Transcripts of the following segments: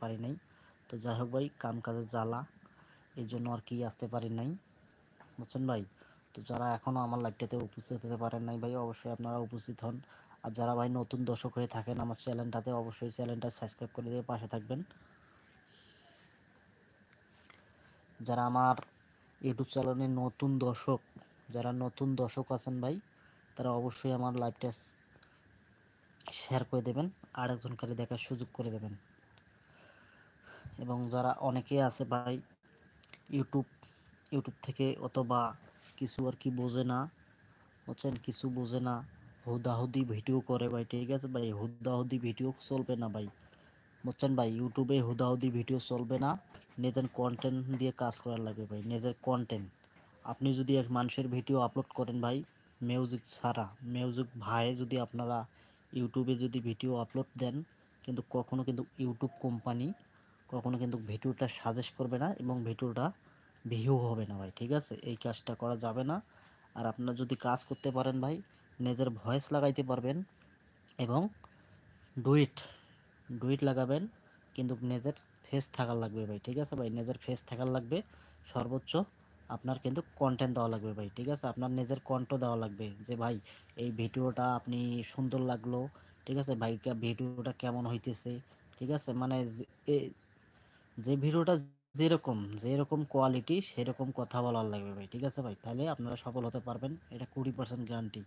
পারি নাই। তো যাই হোক ভাই, কাম কাজের জ্বালা, এই জন্য আর কি আসতে পারি নাই, বুঝছেন ভাই। তো যারা এখনও আমার লাইভটাতে উপস্থিত হতে পারেন নাই ভাই, অবশ্যই আপনারা উপস্থিত হন। আর যারা ভাই নতুন দর্শক হয়ে থাকেন আমার চ্যানেলটাতে, অবশ্যই চ্যানেলটা সাবস্ক্রাইব করে দিয়ে পাশে থাকবেন। যারা আমার ইউটিউব চ্যানেলে নতুন দর্শক, যারা নতুন দর্শক আছেন ভাই, তারা অবশ্যই আমার লাইভটা শেয়ার করে দেবেন, আরেকজনকারী দেখার সুযোগ করে দেবেন। এবং যারা অনেকেই আছে ভাই ইউটিউব ইউটিউব থেকে অথবা কিছু আর কি বোঝে না, বুঝছেন, কিছু বোঝে না, হুদাহুদি ভিডিও করে ভাই, ঠিক আছে ভাই, হুদাহুদি ভিডিও চলবে না ভাই, বুঝছেন ভাই। ইউটিউবে হুদাহুদি ভিডিও চলবে না, নিজের কন্টেন্ট দিয়ে কাজ করার লাগবে ভাই, নিজের কন্টেন্ট। আপনি যদি এক মানুষের ভিডিও আপলোড করেন ভাই, মিউজিক ছাড়া, মিউজিক ভাই যদি আপনারা ইউটিউবে যদি ভিডিও আপলোড দেন, কিন্তু কখনো কিন্তু ইউটিউব কোম্পানি কখনো কিন্তু ভিডিওটা সাজেস্ট করবে না এবং ভিডিওটা ভিউ হবে না ভাই, ঠিক আছে, এই কাজটা করা যাবে না। আর আপনারা যদি কাজ করতে পারেন ভাই, নিজের ভয়েস লাগাইতে পারবেন এবং ডুইট ডুইট লাগাবেন, কিন্তু নিজের ফেস থাকার লাগবে ভাই, ঠিক আছে ভাই, নিজের ফেস থাকার লাগবে সর্বোচ্চ। আপনার কিন্তু কন্টেন্ট দেওয়া লাগবে ভাই, ঠিক আছে, আপনার নিজের কণ্ঠ দেওয়া লাগবে যে ভাই এই ভিডিওটা আপনি সুন্দর লাগলো, ঠিক আছে ভাই, ভিডিওটা কেমন হইতেছে, ঠিক আছে, মানে যে ভিডিওটা যেরকম যেরকম কোয়ালিটি সেরকম কথা বলার লাগবে ভাই, ঠিক আছে ভাই, তাহলে আপনারা সফল হতে পারবেন, এটা 20% গ্যারান্টি,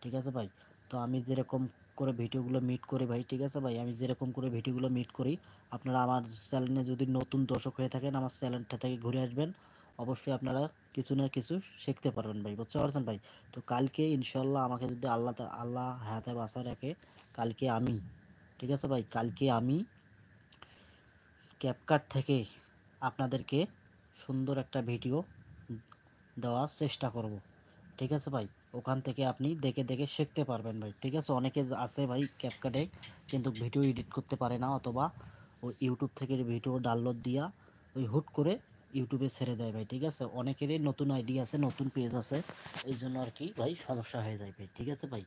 ঠিক আছে ভাই। তো আমি যেরকম করে ভিডিওগুলো মিট করি ভাই, ঠিক আছে ভাই, আমি যেরকম করে ভিডিওগুলো মিট করি, আপনারা আমার চ্যানেলে যদি নতুন দর্শক হয়ে থাকেন আমার চ্যানেলটা থেকে ঘুরে আসবেন, অবশ্যই আপনারা কিছু না কিছু শিখতে পারবেন ভাই, বুঝতে পারছেন ভাই। তো কালকে ইনশাল্লাহ আমাকে যদি আল্লাহ হায়াতে বাঁচায় রাখে, কালকে আমি, ঠিক আছে ভাই, কালকে আমি ক্যাপকাট থেকে আপনাদেরকে সুন্দর একটা ভিডিও দেওয়ার চেষ্টা করব, ঠিক আছে ভাই। ওখান থেকে আপনি দেখে দেখে শিখতে পারবেন ভাই, ঠিক আছে। অনেকে আছে ভাই ক্যাপকাটে কিন্তু ভিডিও এডিট করতে পারে না, অথবা ওই ইউটিউব থেকে ভিডিও ডাউনলোড দিয়া ওই হুট করে ইউটিউবে ছেড়ে দেয় ভাই, ঠিক আছে। অনেকেরই নতুন আইডি আছে, নতুন পেজ আছে, এই জন্য আর কি ভাই সমস্যা হয়ে যায় ভাই, ঠিক আছে ভাই।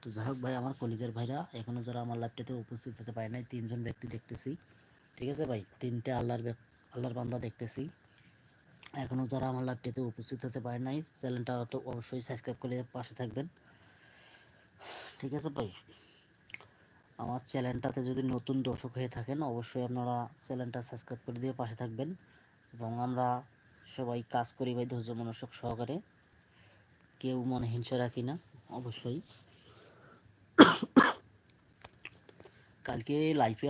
তো যাই হোক ভাই, আমার কলিজার ভাইরা এখনও যারা আমার লাইভটাতে উপস্থিত হতে পারে নাই, 3জন ব্যক্তি দেখতেছি, ঠিক আছে ভাই, 3টে আল্লাহর বান্দা দেখতেছি। এখনও যারা আমার লাইভটাতে উপস্থিত হতে পারে নাই, চ্যানেলটা তো অবশ্যই সাবস্ক্রাইব করে পাশে থাকবেন, ঠিক আছে ভাই। আমার চ্যানেলটাতে যদি নতুন দর্শক হয়ে থাকেন, অবশ্যই আপনারা চ্যানেলটা সাবস্ক্রাইব করে দিয়ে পাশে থাকবেন। এবং আমরা সবাই কাজ করি ভাই ধৈর্য মনোযোগ সহকারে, কেউ মনে হিংসা রাখি না অবশ্যই। কালকে লাইভে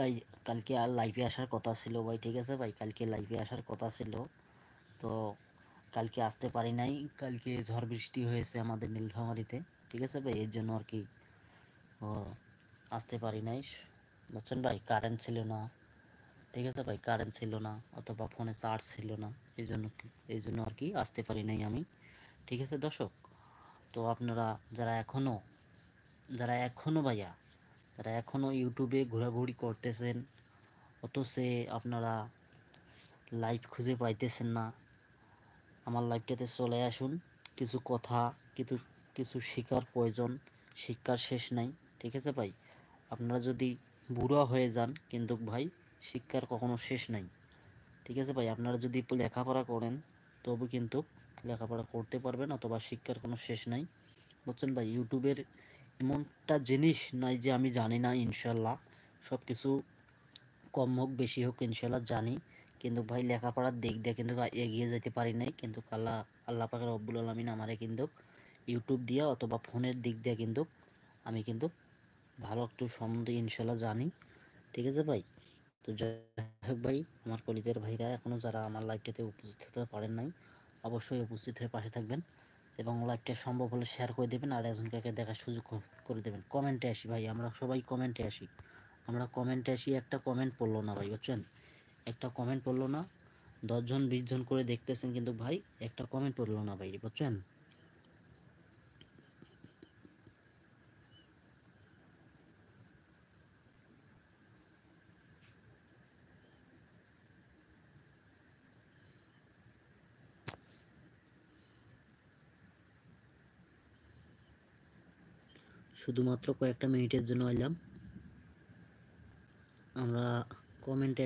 কালকে আর লাইভে আসার কথা ছিল ভাই, ঠিক আছে ভাই, কালকে লাইভে আসার কথা ছিল, তো কালকে আসতে পারি নাই। কালকে ঝড় বৃষ্টি হয়েছে আমাদের নীলফামারীতে, ঠিক আছে ভাই, এর জন্য আর কি আসতে পারি নাই, বুঝছেন ভাই, কারেন্ট ছিল না, ঠিক আছে ভাই, কারেন্ট ছিল না অথবা ফোনে চার্জ ছিল না, এই জন্য আর কি আসতে পারি নাই আমি, ঠিক আছে দর্শক। তো আপনারা যারা এখনো ভাইয়া, যারা এখনো ইউটিউবে ঘোরাঘুরি করতেছেন, অথচ আপনারা লাইভ খুঁজে পাইতেছেন না, আমার লাইভটাতে চলে আসুন। কিছু কথা, কিছু কিছু শেখার প্রয়োজন, শিক্ষার শেষ নাই, ঠিক আছে ভাই। আপনারা যদি বুড়া হয়ে যান কিন্তু ভাই শিক্ষার কখনো শেষ নাই, ঠিক আছে ভাই। আপনারা যদি লেখাপড়া করেন তবু কিন্তু লেখাপড়া করতে পারবেন, অথবা শিক্ষার কোনো শেষ নাই, বুঝছেন ভাই। ইউটিউবের এমনটা জিনিস নাই যে আমি জানি না, ইনশাল্লাহ সব কিছু কম হোক বেশি হোক ইনশাল্লাহ জানি, কিন্তু ভাই লেখাপড়ার দিক দিয়ে কিন্তু এগিয়ে যেতে পারি নাই, কিন্তু আল্লাহ পাক রব্বুল আলামিন আমারে কিন্তু ইউটিউব দিয়ে অথবা ফোনের দিক দিয়ে কিন্তু আমি কিন্তু ভালো একটু সম্বন্ধে ইনশাল্লাহ জানি, ঠিক আছে ভাই। তো যাই হোক ভাই, আমার কলিজার ভাইরা এখনও যারা আমার লাইভটাতে উপস্থিত হতে পারেন নাই, অবশ্যই উপস্থিত হয়ে পাশে থাকবেন এবং লাইভটা সম্ভব হলে শেয়ার করে দেবেন, আর একজনকে দেখার সুযোগ করে দেবেন। কমেন্টে আসি ভাই, আমরা সবাই কমেন্টে আসি, একটা কমেন্ট পড়লো না ভাই, বুঝছেন, একটা কমেন্ট পড়লো না, 10জন 20জন করে দেখতেছেন কিন্তু ভাই একটা কমেন্ট পড়লো না ভাই, বুঝছেন। শুধুমাত্র কয়েকটা মিনিটের জন্য এলাম, আমরা কমেন্টে